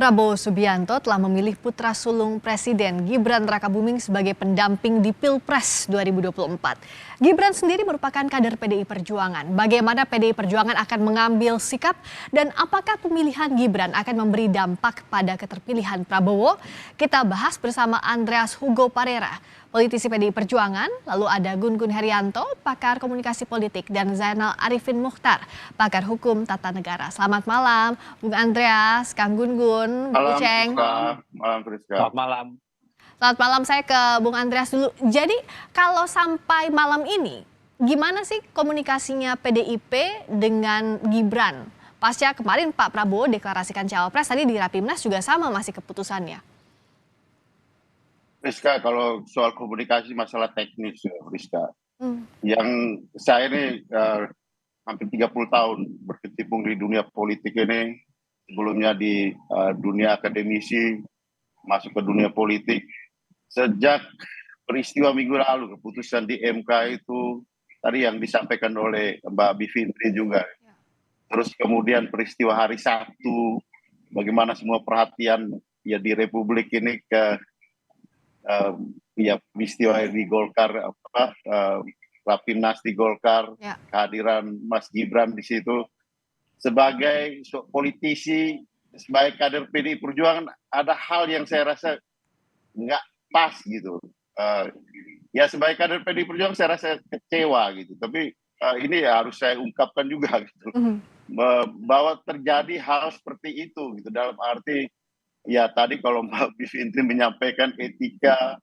Prabowo Subianto telah memilih putra sulung Presiden Gibran Rakabuming sebagai pendamping di Pilpres 2024. Gibran sendiri merupakan kader PDI Perjuangan. Bagaimana PDI Perjuangan akan mengambil sikap dan apakah pemilihan Gibran akan memberi dampak pada keterpilihan Prabowo? Kita bahas bersama Andreas Hugo Parera, politisi PDI Perjuangan, lalu ada Gun Gun Herianto, pakar komunikasi politik, dan Zainal Arifin Mukhtar, pakar hukum tata negara. Selamat malam, Bung Andreas, Kang Gun Gun, Bu Ceng. Malam, Friska. Selamat malam. Selamat malam, saya ke Bung Andreas dulu. Jadi kalau sampai malam ini, gimana sih komunikasinya PDIP dengan Gibran? Pasca kemarin Pak Prabowo deklarasikan cawapres, tadi di Rapimnas juga sama masih keputusannya. Friska, kalau soal komunikasi masalah teknis, Friska, yang saya ini hampir 30 tahun berkecimpung di dunia politik ini, sebelumnya di dunia akademisi, masuk ke dunia politik. Sejak peristiwa minggu lalu, keputusan di MK itu, tadi yang disampaikan oleh Mbak Bivitri juga. Terus kemudian peristiwa hari Sabtu, bagaimana semua perhatian ya di Republik ini ke peristiwa di Golkar, Rapimnas di Golkar, kehadiran Mas Gibran di situ. Sebagai politisi, sebagai kader PDI Perjuangan, ada hal yang saya rasa nggak pas gitu. Ya sebagai kader PDI Perjuangan saya rasa kecewa gitu. Tapi ini harus saya ungkapkan juga gitu. Bahwa terjadi hal seperti itu gitu, dalam arti ya tadi kalau Mbak Bivitri menyampaikan etika,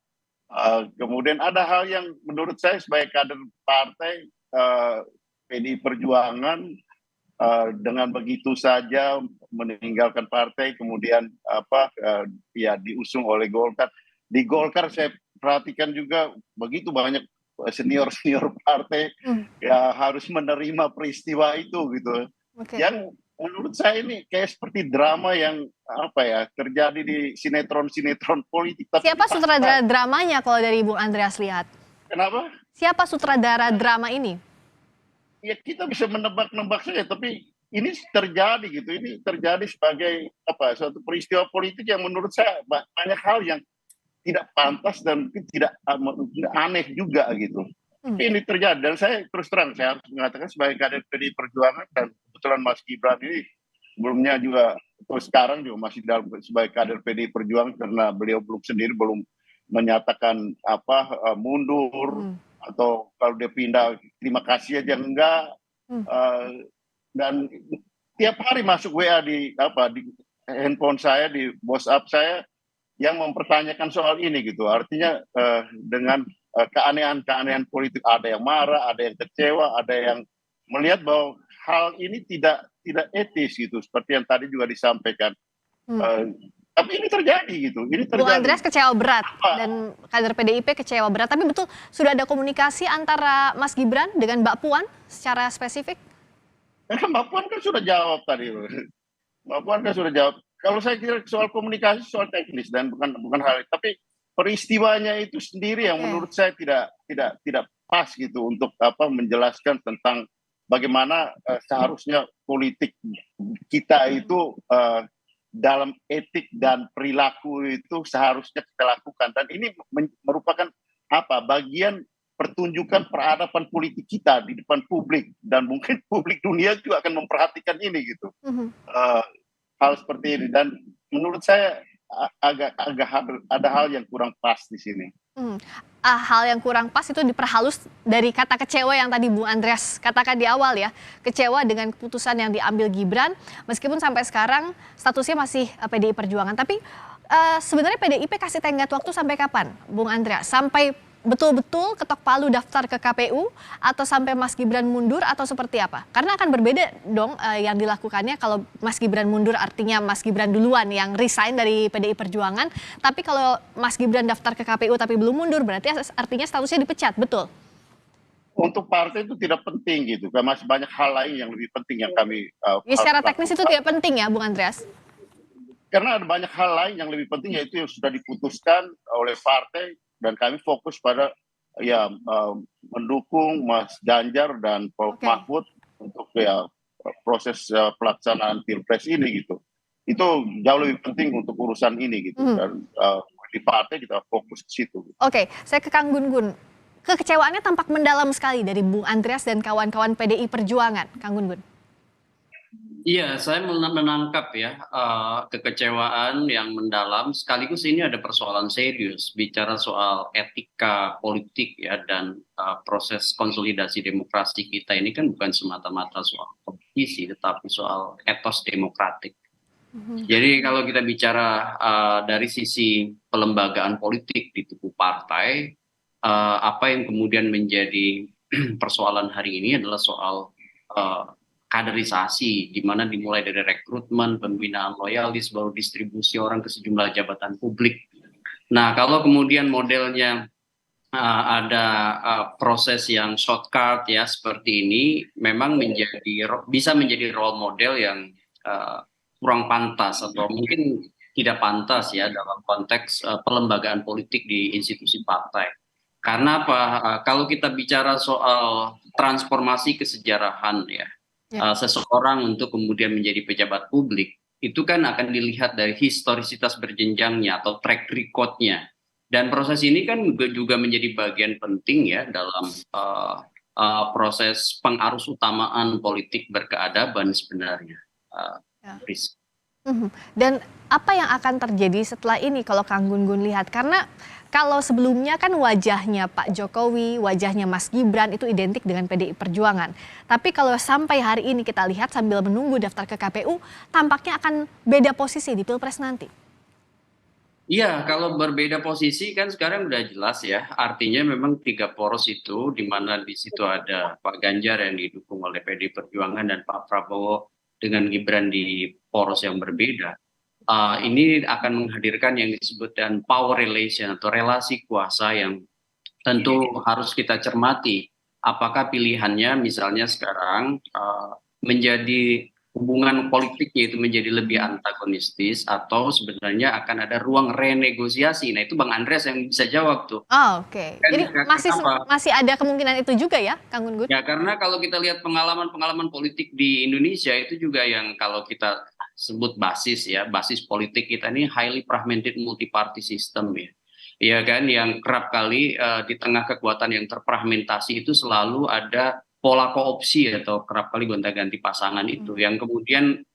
kemudian ada hal yang menurut saya sebagai kader partai PDI Perjuangan dengan begitu saja meninggalkan partai, kemudian ya diusung oleh Golkar. Di Golkar saya perhatikan juga begitu banyak senior partai ya harus menerima peristiwa itu gitu. Yang menurut saya ini kayak seperti drama yang terjadi di sinetron politik. Tapi siapa sutradara dramanya kalau dari Bung Andreas lihat? Kenapa? Siapa sutradara drama ini? Ya kita bisa menebak-nebak saja, tapi ini terjadi gitu. Ini terjadi sebagai suatu peristiwa politik yang menurut saya banyak hal yang tidak pantas dan tidak aneh juga gitu. Tapi ini terjadi dan saya terus terang saya harus mengatakan sebagai kader PDI Perjuangan, dan kebetulan Mas Gibran ini sebelumnya juga terus sekarang juga masih sebagai kader PDI Perjuangan karena beliau belum menyatakan mundur atau kalau dia pindah terima kasih aja enggak. Dan tiap hari masuk WA di handphone saya, di WhatsApp saya yang mempertanyakan soal ini gitu. Artinya dengan keanehan politik, ada yang marah, ada yang kecewa, ada yang melihat bahwa hal ini tidak etis gitu, seperti yang tadi juga disampaikan. Tapi ini terjadi gitu. Ini terjadi. Bung Andreas kecewa berat dan kader PDIP kecewa berat. Tapi betul sudah ada komunikasi antara Mas Gibran dengan Mbak Puan secara spesifik? Mbak Puan kan sudah jawab tadi. Mbak Puan kan sudah jawab. Kalau saya kira soal komunikasi, soal teknis dan bukan hal, tapi peristiwanya itu sendiri yang menurut saya tidak pas gitu untuk menjelaskan tentang bagaimana seharusnya politik kita itu dalam etik dan perilaku itu seharusnya kita lakukan, dan ini merupakan bagian pertunjukan peradaban politik kita di depan publik, dan mungkin publik dunia juga akan memperhatikan ini gitu. Hal seperti ini, dan menurut saya agak ada hal yang kurang pas di sini. Hal yang kurang pas itu diperhalus dari kata kecewa yang tadi Bu Andreas katakan di awal ya. Kecewa dengan keputusan yang diambil Gibran, meskipun sampai sekarang statusnya masih PDI Perjuangan. Tapi sebenarnya PDIP kasih tenggat waktu sampai kapan, Bung Andreas? Sampai betul-betul ketok palu daftar ke KPU, atau sampai Mas Gibran mundur, atau seperti apa? Karena akan berbeda dong yang dilakukannya. Kalau Mas Gibran mundur artinya Mas Gibran duluan yang resign dari PDI Perjuangan. Tapi kalau Mas Gibran daftar ke KPU tapi belum mundur, berarti artinya statusnya dipecat, betul? Untuk partai itu tidak penting gitu. Masih banyak hal lain yang lebih penting yang kami secara teknis itu tidak penting ya, Bung Andreas? Karena ada banyak hal lain yang lebih penting, yaitu yang sudah diputuskan oleh partai, dan kami fokus pada mendukung Mas Ganjar dan Prof Mahfud untuk proses pelaksanaan Pilpres ini gitu. itu jauh lebih penting untuk urusan ini gitu. Dan di partai kita fokus ke situ. Oke, saya ke Kang Gun-Gun. Kekecewaannya tampak mendalam sekali dari Bung Andreas dan kawan-kawan PDI Perjuangan, Kang Gun-Gun. Iya, saya menangkap ya kekecewaan yang mendalam. Sekaligus ini ada persoalan serius, bicara soal etika politik ya dan proses konsolidasi demokrasi kita ini kan bukan semata-mata soal kompetisi, tetapi soal etos demokratik. Jadi kalau kita bicara dari sisi pelembagaan politik di tubuh partai, apa yang kemudian menjadi persoalan hari ini adalah soal kaderisasi, di mana dimulai dari rekrutmen, pembinaan loyalis, baru distribusi orang ke sejumlah jabatan publik. Nah, kalau kemudian modelnya ada proses yang shortcut ya seperti ini, memang bisa menjadi role model yang kurang pantas atau mungkin tidak pantas ya dalam konteks pelembagaan politik di institusi partai. Karena apa? Kalau kita bicara soal transformasi kesejarahan ya, seseorang untuk kemudian menjadi pejabat publik, itu kan akan dilihat dari historisitas berjenjangnya atau track record-nya. Dan proses ini kan juga menjadi bagian penting ya dalam proses pengarus utamaan politik berkeadaban sebenarnya. Dan apa yang akan terjadi setelah ini kalau Kang Gun-Gun lihat? Karena kalau sebelumnya kan wajahnya Pak Jokowi, wajahnya Mas Gibran itu identik dengan PDI Perjuangan. Tapi kalau sampai hari ini kita lihat sambil menunggu daftar ke KPU, tampaknya akan beda posisi di Pilpres nanti. Iya, kalau berbeda posisi kan sekarang udah jelas ya. Artinya memang 3 poros itu, di mana di situ ada Pak Ganjar yang didukung oleh PDI Perjuangan dan Pak Prabowo dengan Gibran di poros yang berbeda. Ini akan menghadirkan yang disebut dengan power relation atau relasi kuasa yang tentu harus kita cermati. Apakah pilihannya misalnya sekarang menjadi hubungan politiknya itu menjadi lebih antagonistis atau sebenarnya akan ada ruang renegosiasi. Nah itu Bang Andreas yang bisa jawab tuh. Oke. Jadi masih ada kemungkinan itu juga ya, Kang Gun-Gun? Ya karena kalau kita lihat pengalaman politik di Indonesia itu juga yang kalau kita sebut basis politik kita ini highly fragmented multi-party system ya. Ya kan, yang kerap kali di tengah kekuatan yang terfragmentasi itu selalu ada pola koopsi atau kerap kali gonta-ganti pasangan itu. Yang kemudian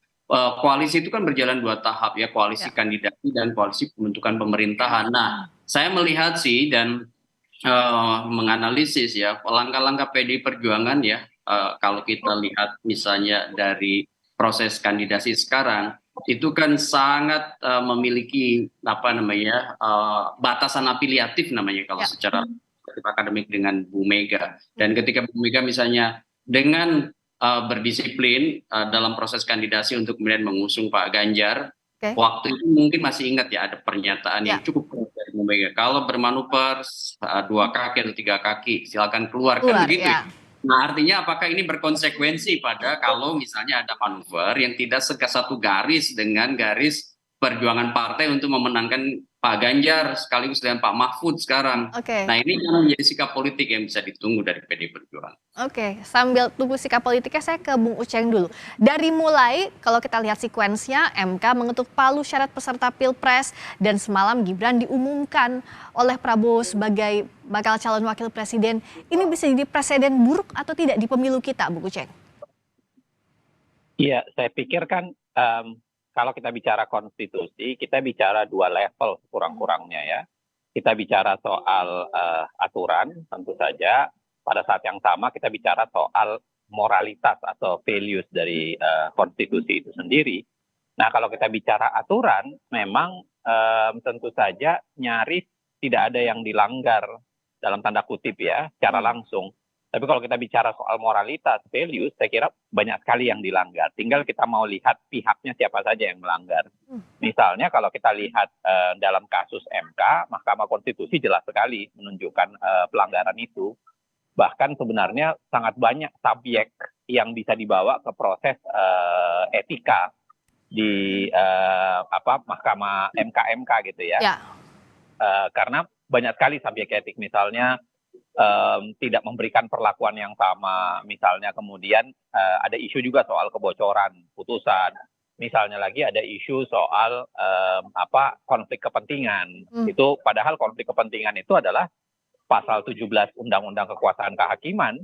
koalisi itu kan berjalan 2 tahap ya, koalisi kandidasi dan koalisi pembentukan pemerintahan. Nah, saya melihat sih dan menganalisis ya langkah-langkah PDI Perjuangan ya, kalau kita lihat misalnya dari proses kandidasi sekarang itu kan sangat memiliki batasan afiliatif namanya kalau secara akademik dengan Bu Mega. Dan ketika Bu Mega misalnya dengan berdisiplin dalam proses kandidasi untuk kemudian mengusung Pak Ganjar, waktu itu mungkin masih ingat ya ada pernyataan yang cukup keras dari Bu Mega. Kalau bermanuver 2 kaki atau 3 kaki silakan keluar kan begitu. Ya. Nah artinya apakah ini berkonsekuensi pada kalau misalnya ada manuver yang tidak satu garis dengan garis perjuangan partai untuk memenangkan Pak Ganjar sekaligus dengan Pak Mahfud sekarang. Nah ini kan menjadi sikap politik yang bisa ditunggu dari PDI Perjuangan. Oke, sambil tunggu sikap politiknya saya ke Bung Uceng dulu. Dari mulai kalau kita lihat sekuensnya MK mengetuk palu syarat peserta Pilpres dan semalam Gibran diumumkan oleh Prabowo sebagai bakal calon wakil presiden. Ini bisa jadi presiden buruk atau tidak di pemilu kita, Bung Uceng? Iya, saya pikir kan kalau kita bicara konstitusi, kita bicara 2 level kurang-kurangnya ya. Kita bicara soal aturan tentu saja, pada saat yang sama kita bicara soal moralitas atau values dari konstitusi itu sendiri. Nah kalau kita bicara aturan, memang tentu saja nyaris tidak ada yang dilanggar dalam tanda kutip ya, secara langsung. Tapi kalau kita bicara soal moralitas, values, saya kira banyak sekali yang dilanggar. Tinggal kita mau lihat pihaknya siapa saja yang melanggar. Misalnya kalau kita lihat dalam kasus MK, Mahkamah Konstitusi jelas sekali menunjukkan pelanggaran itu. Bahkan sebenarnya sangat banyak subjek yang bisa dibawa ke proses etika di Mahkamah MK gitu ya. Karena banyak sekali subjek etik, misalnya tidak memberikan perlakuan yang sama, misalnya kemudian ada isu juga soal kebocoran putusan, misalnya lagi ada isu soal konflik kepentingan. Itu padahal konflik kepentingan itu adalah pasal 17 Undang-Undang Kekuasaan Kehakiman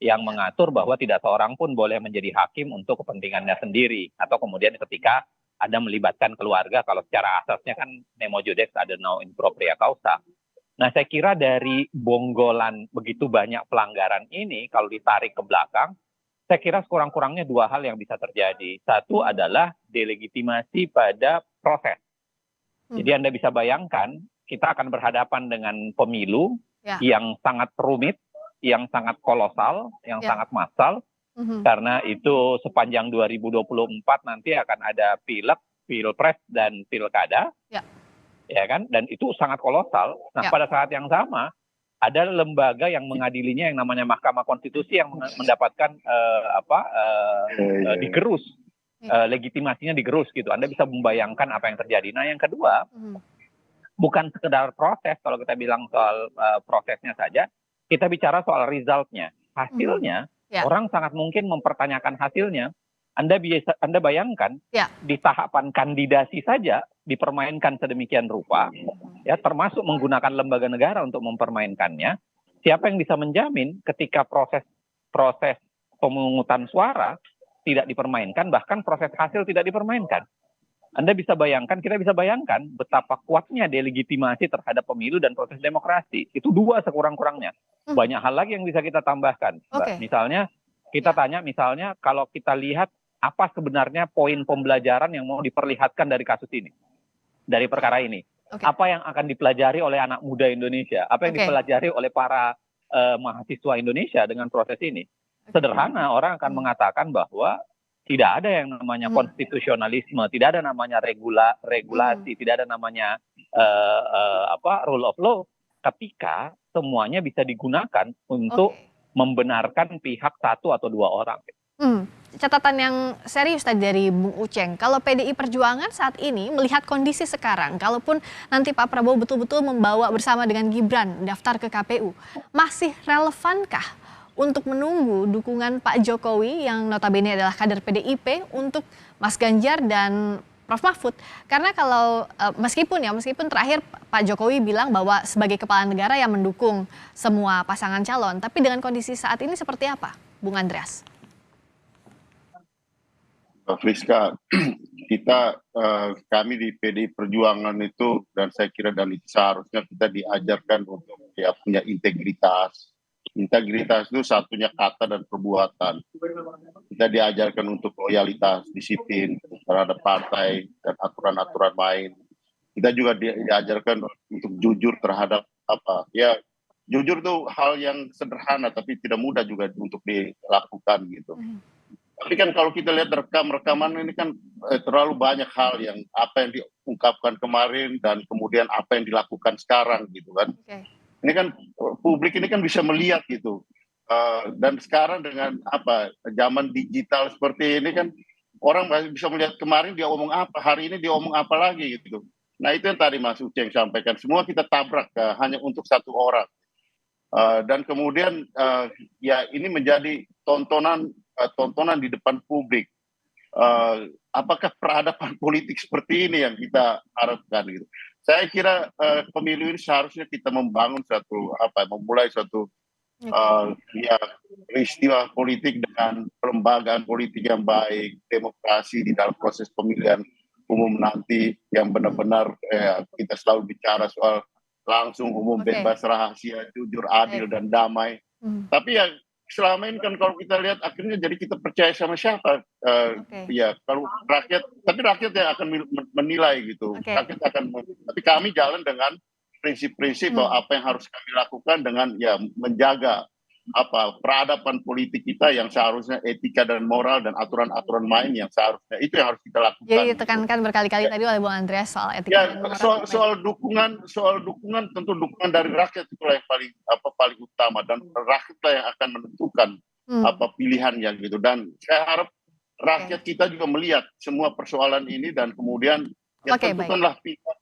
yang mengatur bahwa tidak seorang pun boleh menjadi hakim untuk kepentingannya sendiri, atau kemudian ketika ada melibatkan keluarga, kalau secara asasnya kan nemo judex ad no in propria causa. Nah, saya kira dari bonggolan begitu banyak pelanggaran ini, kalau ditarik ke belakang, saya kira sekurang-kurangnya dua hal yang bisa terjadi. Satu adalah delegitimasi pada proses. Jadi Anda bisa bayangkan, kita akan berhadapan dengan pemilu yang sangat rumit, yang sangat kolosal, yang sangat massal, karena itu sepanjang 2024 nanti akan ada pileg, pilpres, dan pilkada. Ya kan, dan itu sangat kolosal. Nah, pada saat yang sama ada lembaga yang mengadilinya yang namanya Mahkamah Konstitusi yang mendapatkan digerus, legitimasinya digerus gitu. Anda bisa membayangkan apa yang terjadi. Nah, yang kedua, bukan sekedar proses. Kalau kita bilang soal prosesnya saja, kita bicara soal resultnya, hasilnya. Orang sangat mungkin mempertanyakan hasilnya. Anda bayangkan di tahapan kandidasi saja dipermainkan sedemikian rupa, ya, termasuk menggunakan lembaga negara untuk mempermainkannya. Siapa yang bisa menjamin ketika proses pemungutan suara tidak dipermainkan, bahkan proses hasil tidak dipermainkan? Anda bisa bayangkan, kita bisa bayangkan betapa kuatnya delegitimasi terhadap pemilu dan proses demokrasi. Itu dua sekurang-kurangnya. Banyak hal lagi yang bisa kita tambahkan. Misalnya, kita tanya misalnya kalau kita lihat apa sebenarnya poin pembelajaran yang mau diperlihatkan dari kasus ini, dari perkara ini. Apa yang akan dipelajari oleh anak muda Indonesia? Apa yang dipelajari oleh para mahasiswa Indonesia dengan proses ini? Sederhana, orang akan mengatakan bahwa tidak ada yang namanya konstitusionalisme, tidak ada namanya regulasi, tidak ada namanya rule of law, ketika semuanya bisa digunakan untuk membenarkan pihak satu atau dua orang. Catatan yang serius tadi dari Bung Uceng, kalau PDI Perjuangan saat ini melihat kondisi sekarang, kalaupun nanti Pak Prabowo betul-betul membawa bersama dengan Gibran daftar ke KPU, masih relevankah untuk menunggu dukungan Pak Jokowi yang notabene adalah kader PDIP untuk Mas Ganjar dan Prof Mahfud? Karena kalau meskipun terakhir Pak Jokowi bilang bahwa sebagai kepala negara yang mendukung semua pasangan calon, tapi dengan kondisi saat ini seperti apa, Bung Andreas? Friska, kami di PDI Perjuangan itu, dan saya kira dan seharusnya kita diajarkan untuk punya integritas. Integritas itu satunya kata dan perbuatan. Kita diajarkan untuk loyalitas, disiplin terhadap partai dan aturan-aturan main. Kita juga diajarkan untuk jujur terhadap jujur itu hal yang sederhana tapi tidak mudah juga untuk dilakukan gitu. Tapi kan kalau kita lihat rekaman ini kan terlalu banyak hal yang apa yang diungkapkan kemarin dan kemudian apa yang dilakukan sekarang gitu kan. Ini kan publik ini kan bisa melihat gitu. Dan sekarang dengan zaman digital seperti ini kan orang masih bisa melihat kemarin dia omong apa, hari ini dia omong apa lagi gitu. Nah, itu yang tadi Mas Uceng sampaikan, semua kita tabrak hanya untuk satu orang. Dan kemudian ini menjadi tontonan di depan publik. Apakah peradaban politik seperti ini yang kita harapkan gitu? Saya kira pemilu ini seharusnya kita membangun memulai suatu peristiwa politik dengan pelembagaan politik yang baik, demokrasi di dalam proses pemilihan umum nanti yang benar-benar kita selalu bicara soal langsung, umum, bebas, rahasia, jujur, adil, dan damai. Tapi selama ini kan kalau kita lihat akhirnya jadi kita percaya sama siapa? Kalau rakyat yang akan menilai gitu. Tapi kami jalan dengan prinsip-prinsip bahwa apa yang harus kami lakukan dengan menjaga peradaban politik kita yang seharusnya etika dan moral dan aturan-aturan main yang seharusnya itu yang harus kita lakukan. Jadi ditekankan berkali-kali tadi oleh Bung Andreas soal etika dan moral. Soal dukungan tentu dukungan dari rakyat itulah yang paling utama dan rakyatlah yang akan menentukan pilihannya gitu. Dan saya harap rakyat kita juga melihat semua persoalan ini dan kemudian tentukanlah pihak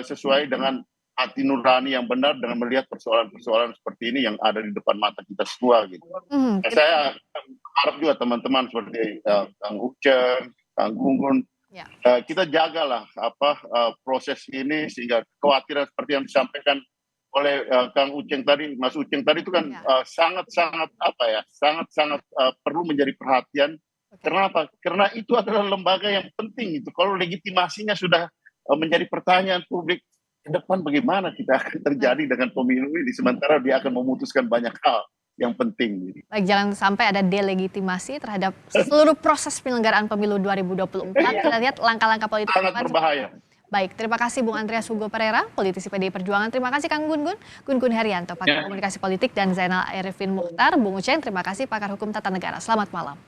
sesuai dengan hati nurani yang benar dengan melihat persoalan-persoalan seperti ini yang ada di depan mata kita semua gitu. Saya harap juga teman-teman seperti Kang Uceng, Kang Gunggun, Ya. kita jagalah proses ini sehingga kekhawatiran seperti yang disampaikan oleh Kang Uceng tadi, Mas Uceng tadi itu kan sangat-sangat sangat-sangat perlu menjadi perhatian. Oke. Kenapa? Karena itu adalah lembaga yang penting itu. Kalau legitimasinya sudah menjadi pertanyaan publik, ke depan bagaimana kita akan terjadi dengan pemilu ini, sementara dia akan memutuskan banyak hal yang penting. Baik, jangan sampai ada delegitimasi terhadap seluruh proses penyelenggaraan pemilu 2024. Kita lihat langkah-langkah politik Sangat berbahaya. Baik, terima kasih Bung Andreas Hugo Pereira, politisi PDI Perjuangan. Terima kasih Kang Gun Herianto, pakar komunikasi politik, dan Zainal Arifin Mukhtar. Bung Uceng, terima kasih pakar hukum tata negara. Selamat malam.